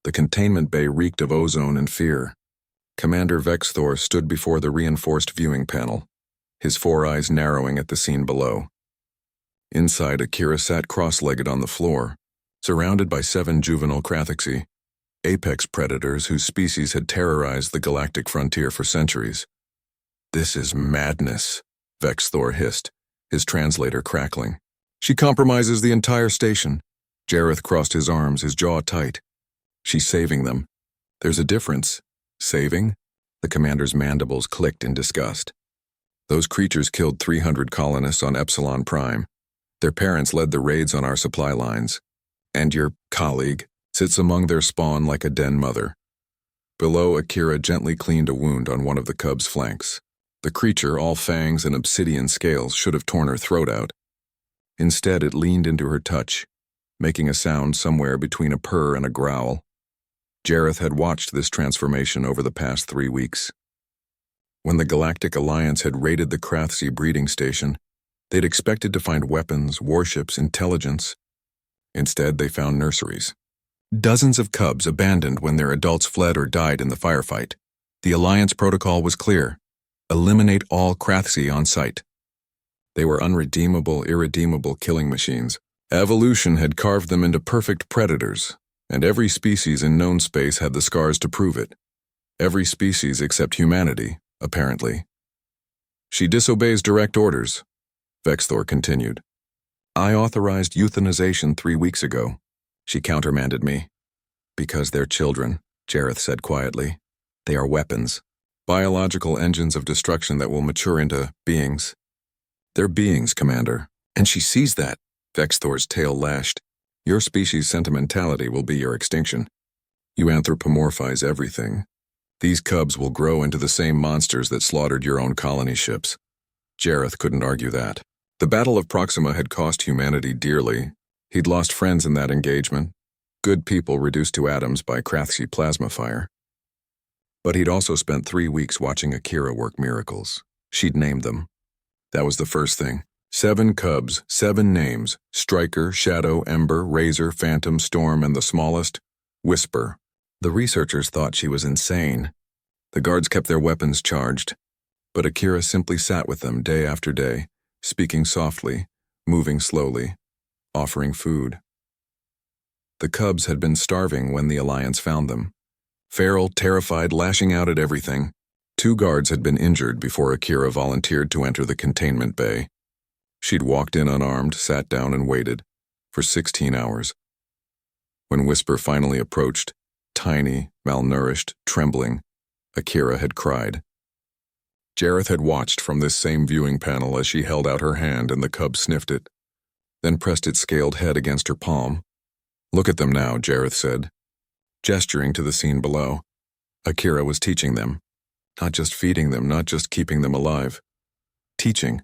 The containment bay reeked of ozone and fear. Commander Vexthor stood before the reinforced viewing panel, his four eyes narrowing at the scene below. Inside, Akira sat cross-legged on the floor, surrounded by 7 juvenile Krathixi, apex predators whose species had terrorized the galactic frontier for centuries. "This is madness," Vexthor hissed, his translator crackling. "She compromises the entire station." Jareth crossed his arms, his jaw tight. "She's saving them." "There's a difference." "Saving?" The commander's mandibles clicked in disgust. "Those creatures killed 300 colonists on Epsilon Prime. Their parents led the raids on our supply lines. And your colleague sits among their spawn like a den mother." Below, Akira gently cleaned a wound on one of the cub's flanks. The creature, all fangs and obsidian scales, should have torn her throat out. Instead, it leaned into her touch, making a sound somewhere between a purr and a growl. Jareth had watched this transformation over the past 3 weeks. When the Galactic Alliance had raided the Krathsi breeding station, they'd expected to find weapons, warships, intelligence. Instead, they found nurseries. Dozens of cubs abandoned when their adults fled or died in the firefight. The Alliance protocol was clear: eliminate all Krathsi on sight. They were unredeemable, irredeemable killing machines. Evolution had carved them into perfect predators, and every species in known space had the scars to prove it. Every species except humanity, apparently. "She disobeys direct orders," Vexthor continued. "I authorized euthanization 3 weeks ago," she countermanded me. "Because they're children," Jareth said quietly. "They are weapons. Biological engines of destruction that will mature into beings." "They're beings, Commander. And she sees that." Vexthor's tail lashed. "Your species' sentimentality will be your extinction. You anthropomorphize everything. These cubs will grow into the same monsters that slaughtered your own colony ships." Jareth couldn't argue that. The Battle of Proxima had cost humanity dearly. He'd lost friends in that engagement, good people reduced to atoms by Krathsi plasma fire. But he'd also spent 3 weeks watching Akira work miracles. She'd named them. That was the first thing. 7 cubs, 7 names: Striker, Shadow, Ember, Razor, Phantom, Storm, and the smallest, Whisper. The researchers thought she was insane. The guards kept their weapons charged, but Akira simply sat with them day after day, speaking softly, moving slowly, offering food. The cubs had been starving when the Alliance found them. Feral, terrified, lashing out at everything. 2 guards had been injured before Akira volunteered to enter the containment bay. She'd walked in unarmed, sat down and waited, for 16 hours. When Whisper finally approached, tiny, malnourished, trembling, Akira had cried. Jareth had watched from this same viewing panel as she held out her hand and the cub sniffed it, then pressed its scaled head against her palm. "Look at them now," Jareth said, gesturing to the scene below. Akira was teaching them. Not just feeding them, not just keeping them alive. Teaching.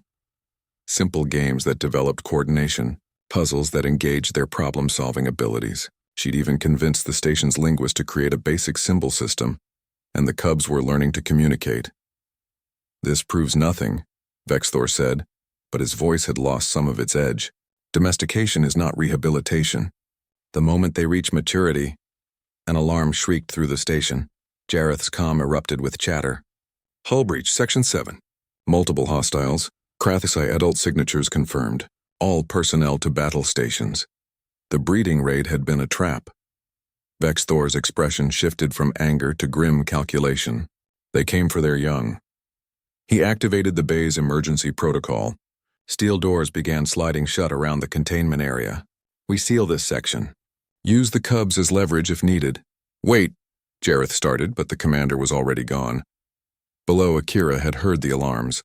Simple games that developed coordination, puzzles that engaged their problem-solving abilities. She'd even convinced the station's linguist to create a basic symbol system, and the cubs were learning to communicate. "This proves nothing," Vexthor said, but his voice had lost some of its edge. "Domestication is not rehabilitation. The moment they reach maturity..." An alarm shrieked through the station. Jareth's comm erupted with chatter. "Hull breach, Section 7. Multiple hostiles. Krathisi adult signatures confirmed. All personnel to battle stations." The breeding raid had been a trap. Vexthor's expression shifted from anger to grim calculation. They came for their young. He activated the bay's emergency protocol. Steel doors began sliding shut around the containment area. "We seal this section. Use the cubs as leverage if needed." "Wait," Jareth started, but the commander was already gone. Below, Akira had heard the alarms.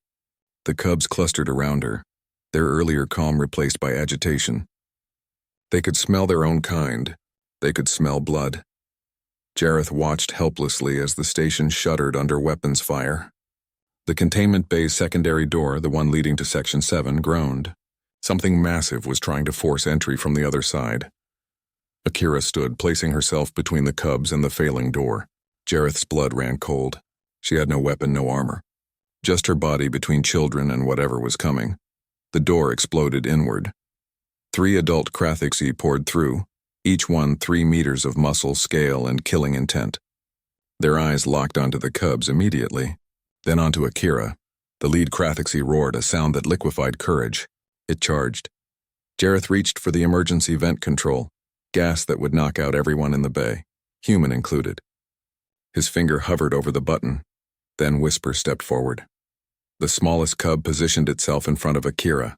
The cubs clustered around her, their earlier calm replaced by agitation. They could smell their own kind. They could smell blood. Jareth watched helplessly as the station shuddered under weapons fire. The containment bay's secondary door, the one leading to Section 7, groaned. Something massive was trying to force entry from the other side. Akira stood, placing herself between the cubs and the failing door. Jareth's blood ran cold. She had no weapon, no armor. Just her body between children and whatever was coming. The door exploded inward. 3 adult Krathixi poured through, each one 3 meters of muscle, scale, and killing intent. Their eyes locked onto the cubs immediately, then onto Akira. The lead Krathixi roared, a sound that liquefied courage. It charged. Jareth reached for the emergency vent control, gas that would knock out everyone in the bay, human included. His finger hovered over the button, then Whisper stepped forward. The smallest cub positioned itself in front of Akira,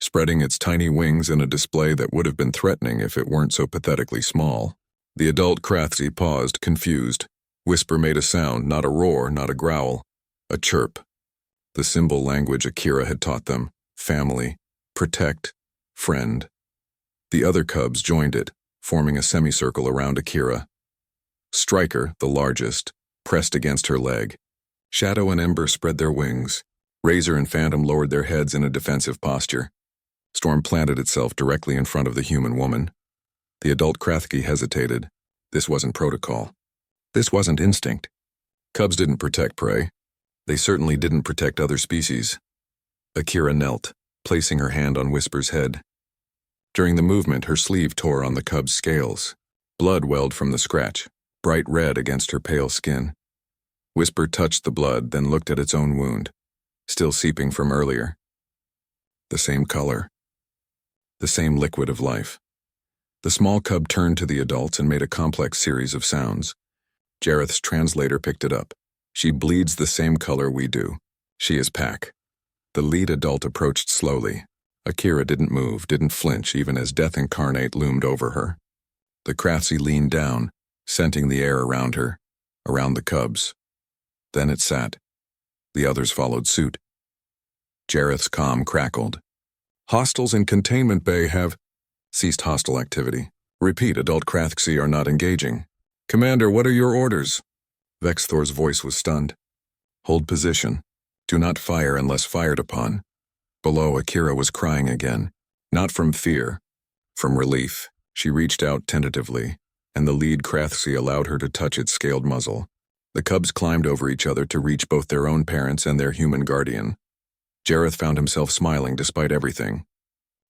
spreading its tiny wings in a display that would have been threatening if it weren't so pathetically small. The adult Krathixi paused, confused. Whisper made a sound, not a roar, not a growl, a chirp. The symbol language Akira had taught them: family, protect, friend. The other cubs joined it, forming a semicircle around Akira. Striker, the largest, pressed against her leg. Shadow and Ember spread their wings. Razor and Phantom lowered their heads in a defensive posture. Storm planted itself directly in front of the human woman. The adult Krathiki hesitated. This wasn't protocol. This wasn't instinct. Cubs didn't protect prey. They certainly didn't protect other species. Akira knelt, placing her hand on Whisper's head. During the movement, her sleeve tore on the cub's scales. Blood welled from the scratch, bright red against her pale skin. Whisper touched the blood, then looked at its own wound, still seeping from earlier. The same color. The same liquid of life. The small cub turned to the adults and made a complex series of sounds. Jareth's translator picked it up. She bleeds the same color we do. She is Pack. The lead adult approached slowly. Akira didn't move, didn't flinch, even as death incarnate loomed over her. The Krathixi leaned down, scenting the air around her, around the cubs. Then it sat. The others followed suit. Jareth's comm crackled. Hostiles in containment bay have ceased hostile activity. Repeat, adult Krathixi are not engaging. Commander, what are your orders? Vexthor's voice was stunned. Hold position. Do not fire unless fired upon. Below, Akira was crying again. Not from fear, from relief. She reached out tentatively, and the lead Krathixi allowed her to touch its scaled muzzle. The cubs climbed over each other to reach both their own parents and their human guardian. Jareth found himself smiling despite everything.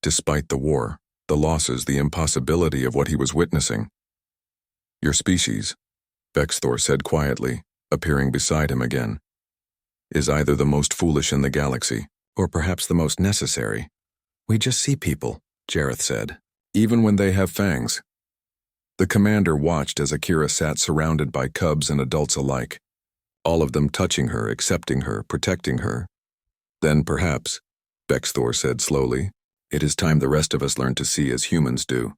Despite the war, the losses, the impossibility of what he was witnessing. Your species, Vexthor said quietly, appearing beside him again, is either the most foolish in the galaxy, or perhaps the most necessary. We just see people, Jareth said, even when they have fangs. The commander watched as Akira sat surrounded by cubs and adults alike, all of them touching her, accepting her, protecting her. Then perhaps, Vexthor said slowly, it is time the rest of us learn to see as humans do.